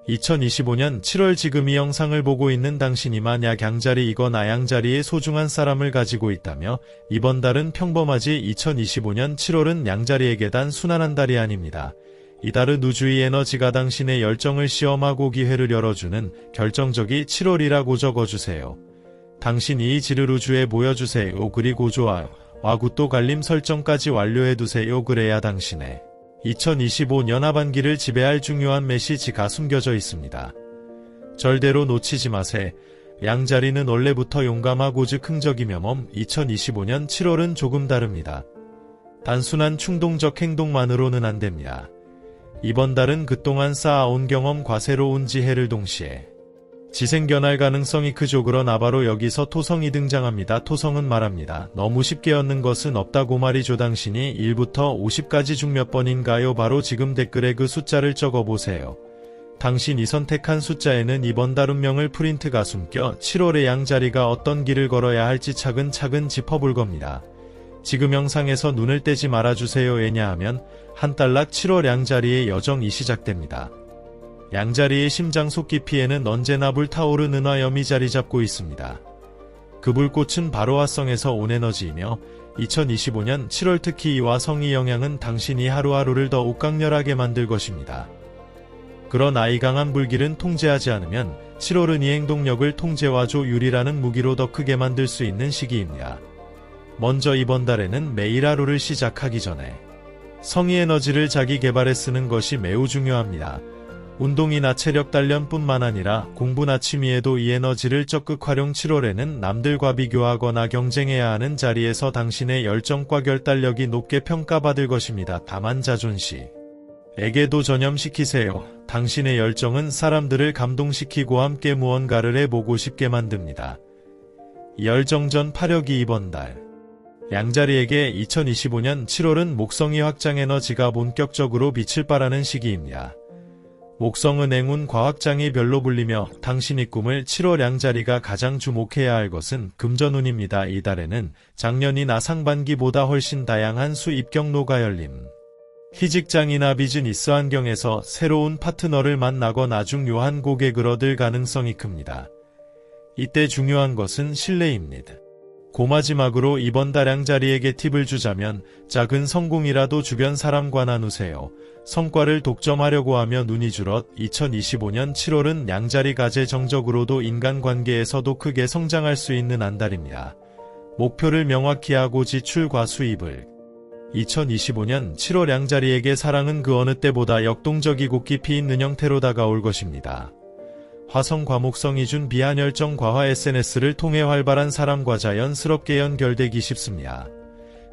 2025년 7월 지금 이 영상을 보고 있는 당신이 만약 양자리이거나 양자리의 소중한 사람을 가지고 있다며 이번 달은 평범하지 2025년 7월은 양자리에게 단 순환한 달이 아닙니다. 이달은 우주의 에너지가 당신의 열정을 시험하고 기회를 열어주는 결정적인 7월이라고 적어주세요. 당신이 이 질을 우주에 보여주세요. 그리고 좋아요. 와 굿도 알림 설정까지 완료해두세요. 그래야 당신의 2025년 하반기를 지배할 중요한 메시지가 숨겨져 있습니다. 절대로 놓치지 마세. 양자리는 원래부터 용감하고 즉흥적이며 2025년 7월은 조금 다릅니다. 단순한 충동적 행동만으로는 안 됩니다. 이번 달은 그동안 쌓아온 경험과 새로운 지혜를 동시에 지생겨날 가능성이 크죠. 그러나 바로 여기서 토성이 등장합니다. 토성은 말합니다. 너무 쉽게 얻는 것은 없다고 말이죠. 당신이 1부터 50까지 중 몇 번인가요? 바로 지금 댓글에 그 숫자를 적어보세요. 당신이 선택한 숫자에는 이번 달 운명을 프린트가 숨겨 7월의 양자리가 어떤 길을 걸어야 할지 차근차근 짚어볼 겁니다. 지금 영상에서 눈을 떼지 말아주세요. 왜냐하면 한 달락 7월 양자리의 여정이 시작됩니다. 양자리의 심장 속 깊이에는 언제나 불타오르는 화염이 자리 잡고 있습니다. 그 불꽃은 바로 화성에서 온 에너지이며 2025년 7월 특히 이 화성의 영향은 당신이 하루하루를 더욱 강렬하게 만들 것입니다. 그러나 이 강한 불길은 통제하지 않으면 7월은 이 행동력을 통제와 조율이라는 무기로 더 크게 만들 수 있는 시기입니다. 먼저 이번 달에는 매일 하루를 시작하기 전에 성의 에너지를 자기 개발에 쓰는 것이 매우 중요합니다. 운동이나 체력 단련뿐만 아니라 공부나 취미에도 이 에너지를 적극 활용. 7월에는 남들과 비교하거나 경쟁해야 하는 자리에서 당신의 열정과 결단력이 높게 평가받을 것입니다. 다만 자존심에게도 전념시키세요. 당신의 열정은 사람들을 감동시키고 함께 무언가를 해보고 싶게 만듭니다. 열정전 파력이 이번 달 양자리에게 2025년 7월은 목성의 확장 에너지가 본격적으로 빛을 발하는 시기입니다. 목성은 행운 과학장이 별로 불리며 당신의 꿈을 7월 양자리가 가장 주목해야 할 것은 금전운입니다. 이달에는 작년이나 상반기보다 훨씬 다양한 수입 경로가 열림. 희직장이나 비즈니스 환경에서 새로운 파트너를 만나거나 중요한 고객을 얻을 가능성이 큽니다. 이때 중요한 것은 신뢰입니다. 마지막으로 이번 달 양자리에게 팁을 주자면 작은 성공이라도 주변 사람과 나누세요. 성과를 독점하려고 하며 눈이 줄었 2025년 7월은 양자리가 재정적으로도 인간관계에서도 크게 성장할 수 있는 한 달입니다. 목표를 명확히 하고 지출과 수입을 2025년 7월 양자리에게 사랑은 그 어느 때보다 역동적이고 깊이 있는 형태로 다가올 것입니다. 화성과 목성이 준 비한열정 과화 SNS를 통해 활발한 사람과 자연스럽게 연결되기 쉽습니다.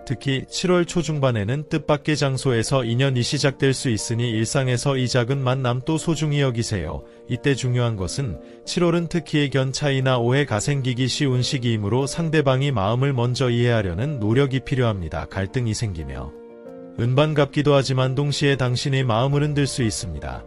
특히 7월 초중반에는 뜻밖의 장소에서 인연이 시작될 수 있으니 일상에서 이 작은 만남 또 소중히 여기세요. 이때 중요한 것은 7월은 특히 의견 차이나 오해가 생기기 쉬운 시기이므로 상대방이 마음을 먼저 이해하려는 노력이 필요합니다. 갈등이 생기며 은반갑기도 하지만 동시에 당신의 마음을 흔들 수 있습니다.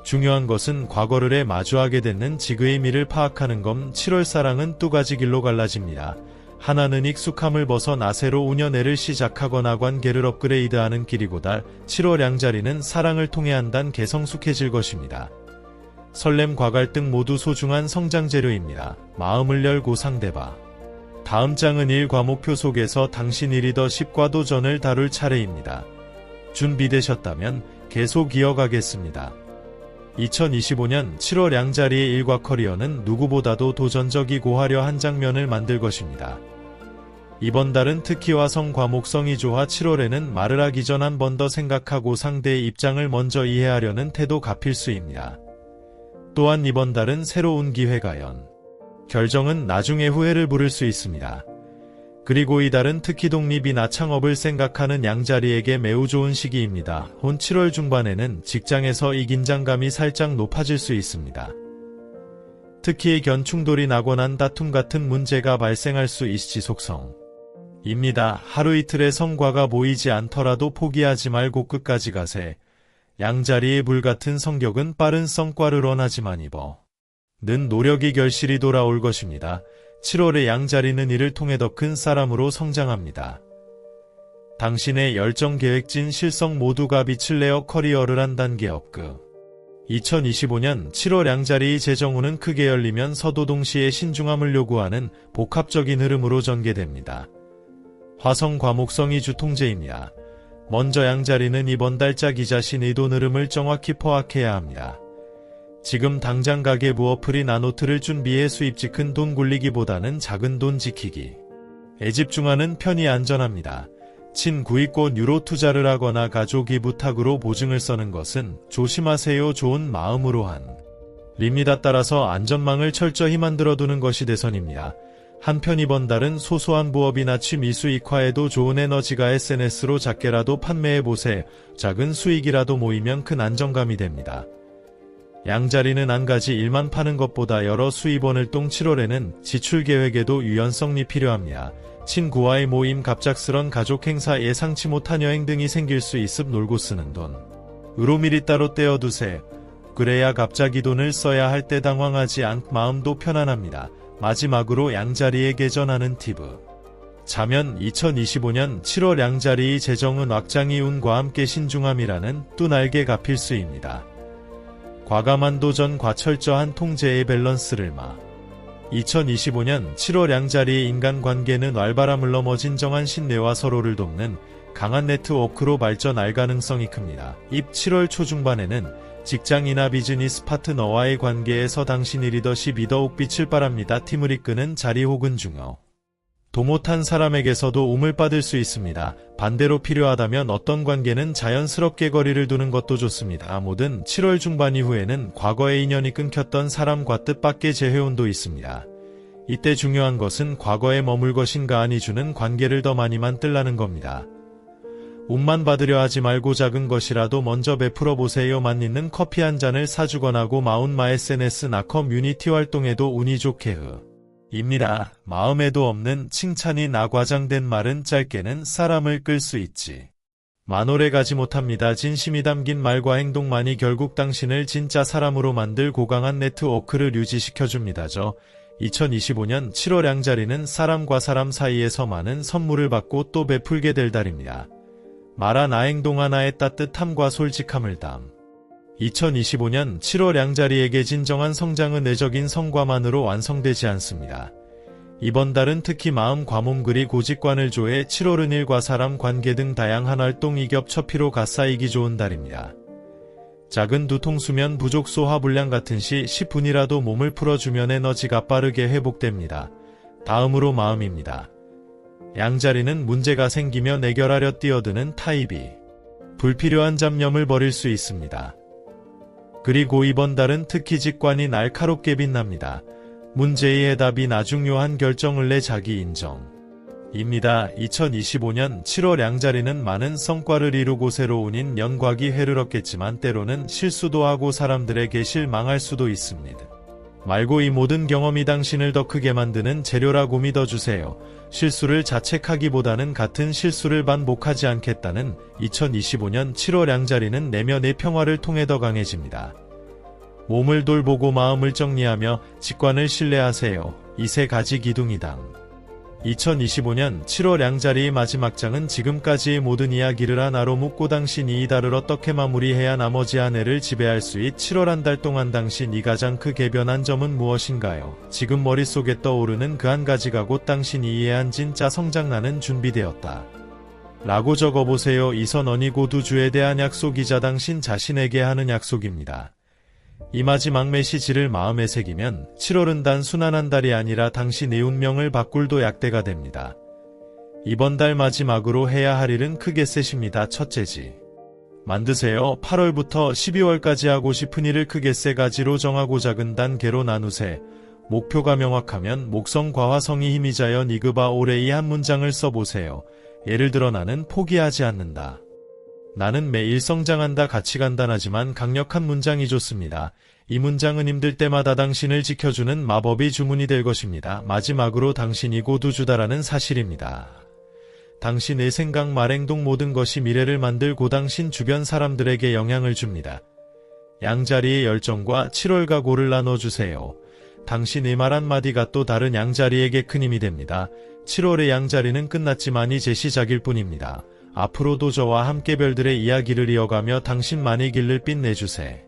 중요한 것은 과거를 마주하게 되는 지그의 미를 파악하는 검. 7월 사랑은 두 가지 길로 갈라집니다. 하나는 익숙함을 벗어나 새로운 연애를 시작하거나 관계를 업그레이드하는 길이고 7월 양자리는 사랑을 통해 한 단계 성숙해질 것입니다. 설렘과 갈등 모두 소중한 성장 재료입니다. 마음을 열고 상대방. 다음 장은 일과 목표 속에서 당신이 리더십과 도전을 다룰 차례입니다. 준비되셨다면 계속 이어가겠습니다. 2025년 7월 양자리의 일과 커리어는 누구보다도 도전적이고 화려한 장면을 만들 것입니다. 이번 달은 특히 화성과 목성이 조화. 7월에는 말을 하기 전 한 번 더 생각하고 상대의 입장을 먼저 이해하려는 태도가 필수입니다. 또한 이번 달은 새로운 기회가 결정은 나중에 후회를 부를 수 있습니다. 그리고 이달은 특히 독립이나 창업을 생각하는 양자리에게 매우 좋은 시기입니다. 혼 7월 중반에는 직장에서 이 긴장감이 살짝 높아질 수 있습니다. 특히 의견 충돌이 나거나 다툼 같은 문제가 발생할 수 있지 속성입니다. 하루 이틀의 성과가 보이지 않더라도 포기하지 말고 끝까지 가세. 양자리의 불같은 성격은 빠른 성과를 원하지만 는 노력이 결실이 돌아올 것입니다. 7월의 양자리는 이를 통해 더 큰 사람으로 성장합니다. 당신의 열정, 계획진, 실성 모두가 빛을 내어 커리어를 한 단계 업그 2025년 7월 양자리 재정운은 크게 열리면 서도 동시에 신중함을 요구하는 복합적인 흐름으로 전개됩니다. 화성과 목성이 주통제입니다. 먼저 양자리는 이번 달짜 기자 신의 돈 흐름을 정확히 파악해야 합니다. 지금 당장 가계부 어플이 나노트를 준비해 수입지 큰 돈 굴리기보다는 작은 돈 지키기. 에 집중하는 편이 안전합니다. 친구이권 유로 투자를 하거나 가족이 부탁으로 보증을 써는 것은 조심하세요 좋은 마음으로 한 립니다. 따라서 안전망을 철저히 만들어두는 것이 대선입니다. 한편 이번 달은 소소한 부업이나 취미 수익화에도 좋은 에너지가 SNS로 작게라도 판매해보세요. 작은 수익이라도 모이면 큰 안정감이 됩니다. 양자리는 한 가지 일만 파는 것보다 여러 수입원을 동 7월에는 지출 계획에도 유연성이 필요합니다. 친구와의 모임, 갑작스런 가족 행사, 예상치 못한 여행 등이 생길 수 있음 놀고 쓰는 돈 으로 미리 따로 떼어두세요. 그래야 갑자기 돈을 써야 할 때 당황하지 않고 마음도 편안합니다. 마지막으로 양자리에 계전하는 팁. 자면 2025년 7월 양자리의 재정은 왁장이 운과 함께 신중함이라는 또 날개 가필수입니다. 과감한 도전과 철저한 통제의 밸런스를 2025년 7월 양자리의 인간관계는 활발함을 넘어 진정한 신뢰와 서로를 돕는 강한 네트워크로 발전할 가능성이 큽니다. 7월 초중반에는 직장이나 비즈니스 파트너와의 관계에서 당신의 리더십이 더욱 빛을 발합니다. 팀을 이끄는 자리 혹은 중요 도못한 사람에게서도 움을 받을 수 있습니다. 반대로 필요하다면 어떤 관계는 자연스럽게 거리를 두는 것도 좋습니다. 모든 7월 중반 이후에는 과거의 인연이 끊겼던 사람과 뜻밖의 재회운도 있습니다. 이때 중요한 것은 과거에 머물 것인가 아니 주는 관계를 더 많이 만들라는 겁니다. 운만 받으려 하지 말고 작은 것이라도 먼저 베풀어 보세요만 있는 커피 한 잔을 사주거나 마운마 SNS나 커뮤니티 활동에도 운이 좋게 입니다. 마음에도 없는 칭찬이 과장된 말은 짧게는 사람을 끌 수 있지 오래 가지 못합니다. 진심이 담긴 말과 행동만이 결국 당신을 진짜 사람으로 만들 고강한 네트워크를 유지시켜줍니다. 2025년 7월 양자리는 사람과 사람 사이에서 많은 선물을 받고 또 베풀게 될 달입니다. 말 하나 행동 하나의 따뜻함과 솔직함을 담 2025년 7월 양자리에게 진정한 성장은 내적인 성과만으로 완성되지 않습니다. 이번 달은 특히 마음과 몸 그리고 직관을 조해 7월은 일과 사람 관계 등 다양한 활동이 겹쳐 피로가 쌓이기 좋은 달입니다. 작은 두통, 수면 부족, 소화불량 같은 시 10분이라도 몸을 풀어주면 에너지가 빠르게 회복됩니다. 다음으로 마음입니다. 양자리는 문제가 생기면 해결하려 뛰어드는 타입이 불필요한 잡념을 버릴 수 있습니다. 그리고 이번 달은 특히 직관이 날카롭게 빛납니다. 문제의 해답이 나중요한 결정을 내 자기 인정입니다. 2025년 7월 양자리는 많은 성과를 이루고 새로운 인연과 기회를 얻겠지만 때로는 실수도 하고 사람들에게 실망할 수도 있습니다. 말고 이 모든 경험이 당신을 더 크게 만드는 재료라고 믿어주세요. 실수를 자책하기보다는 같은 실수를 반복하지 않겠다는 2025년 7월 양자리는 내면의 평화를 통해 더 강해집니다. 몸을 돌보고 마음을 정리하며 직관을 신뢰하세요. 이 세 가지 기둥이당 2025년 7월 양자리의 마지막 장은 지금까지의 모든 이야기를 하나로 묶고 당신이 이 달을 어떻게 마무리해야 나머지 한 해를 지배할 수 있 7월 한 달 동안 당신이 가장 크게 변한 점은 무엇인가요? 지금 머릿속에 떠오르는 그 한 가지가 곧 당신이 이해한 진짜 성장 나는 준비되었다 라고 적어보세요. 이 선언이 곧 우주에 대한 약속이자 당신 자신에게 하는 약속입니다. 이 마지막 메시지를 마음에 새기면 7월은 단순한 한 달이 아니라 당신의 운명을 바꿀 도약대가 됩니다. 이번 달 마지막으로 해야 할 일은 크게 셋입니다. 첫째지 만드세요. 8월부터 12월까지 하고 싶은 일을 크게 세 가지로 정하고 작은 단계로 나누세. 목표가 명확하면 목성과 화성이 힘이 자여 니그바 올해 이 한 문장을 써보세요. 예를 들어 나는 포기하지 않는다. 나는 매일 성장한다. 같이 간단하지만 강력한 문장이 좋습니다. 이 문장은 힘들 때마다 당신을 지켜주는 마법이 주문이 될 것입니다. 마지막으로 당신이 곧 우주다라는 사실입니다. 당신의 생각, 말, 행동 모든 것이 미래를 만들고 당신 주변 사람들에게 영향을 줍니다. 양자리의 열정과 7월 각오를 나눠주세요. 당신의 말 한마디가 또 다른 양자리에게 큰 힘이 됩니다. 7월의 양자리는 끝났지만 이제 시작일 뿐입니다. 앞으로도 저와 함께 별들의 이야기를 이어가며 당신만의 길을 빛내주세.